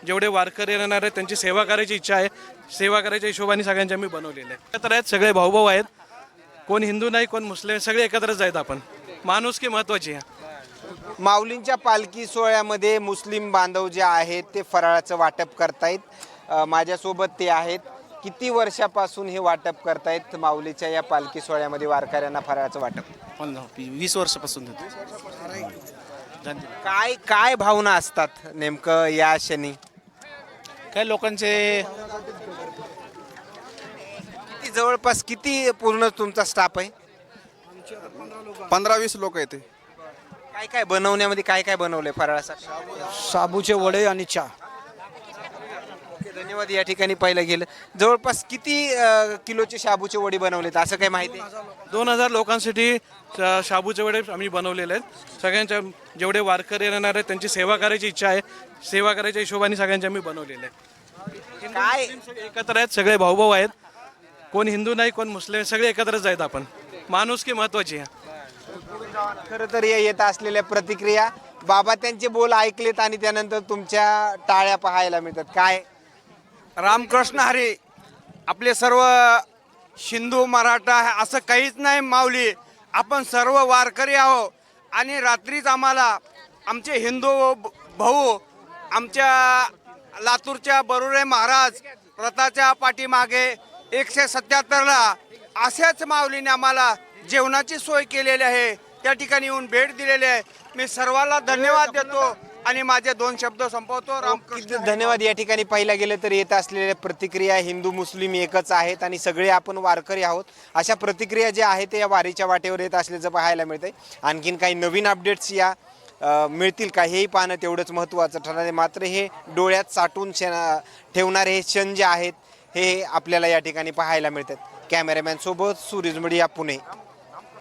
जेवढे वारकरी येणार आहेत त्यांची सेवा करायची इच्छा आहे. सेवा करायच्या हिशोबाने सगळ्यांच्या मी बनवलेले आहे. एकत्र आहेत, सगळे भाऊ आहेत. कोण हिंदू नाही, कोण मुस्लिम, सगळे एकत्रच आहेत. आपण माणुसकी महत्त्वाची आहे. माऊलींच्या पालखी सोहळ्यामध्ये मुस्लिम बांधव जे आहेत ते फराळाचं वाटप करतायत. माझ्यासोबत ते आहेत. किती वर्षापासून हे वाटप करतायत माऊलीच्या या पालखी सोहळ्यामध्ये वारकऱ्यांना फराळाचं वाटप? 20 वर्षापासून काय काय भावना असतात नेमकं या क्षणी? काय लोकांचे जवळपास किती पूर्ण तुमचा स्टाफ आहे? 15-20 लोक येते. काय काय बनवण्यामध्ये काय काय बनवलंय फराळासाठी? साबूचे वडे आणि चहा. धन्यवाद. या ठिकाणी पाहिलं गेलं जवळपास किती किलोचे शाबूचे वडी बनवलेत असं काही माहिती आहे? 2000 लोकांसाठी शाबूचे वडे आम्ही बनवलेले आहेत. सगळ्यांच्या जेवढे वारकरी येणार आहेत त्यांची सेवा करायची इच्छा आहे. सेवा करायच्या हिशोबाने सगळ्यांच्या मी बनवलेले आहे. काय एकत्र आहेत, सगळे भाऊ आहेत. कोण हिंदू नाही, कोण मुस्लिम, सगळे एकत्रच आहेत. आपण माणुसकी महत्त्वाची आहे. खरं तर या येत असलेल्या प्रतिक्रिया बाबा त्यांचे बोल ऐकलेत आणि त्यानंतर तुमच्या टाळ्या पाहायला मिळतात. काय रामकृष्ण हरी. आपले सर्व हिंदू मराठा असं काहीच नाही माऊली. आपण सर्व वारकरी आहो आणि रात्रीच आम्हाला आमचे हिंदू भाऊ आमच्या लातूरच्या बरुळे महाराज रथाच्या पाठीमागे 177ला अशाच माऊलीने आम्हाला जेवणाची सोय केलेली आहे. त्या ठिकाणी येऊन भेट दिलेली आहे. मी सर्वांना धन्यवाद देतो आणि माझे 2 शब्द संपवतो. रामकृष्ण. धन्यवाद. या ठिकाणी पाहिला गेलं तर येत असलेल्या प्रतिक्रिया हिंदू मुस्लिम एकच आहेत आणि सगळे आपण वारकरी आहोत अशा प्रतिक्रिया ज्या आहेत त्या या वारीच्या वाटेवर येत असल्याचं पाहायला मिळतंय. आणखीन काही नवीन अपडेट्स या मिळतील का हेही पाहणं तेवढंच महत्त्वाचं ठरणार आहे. मात्र हे डोळ्यात साठवून ठेवणारे हे क्षण जे आहेत हे आपल्याला या ठिकाणी पाहायला मिळतात. कॅमेरामॅन सोबत सूरज मीडिया, पुणे.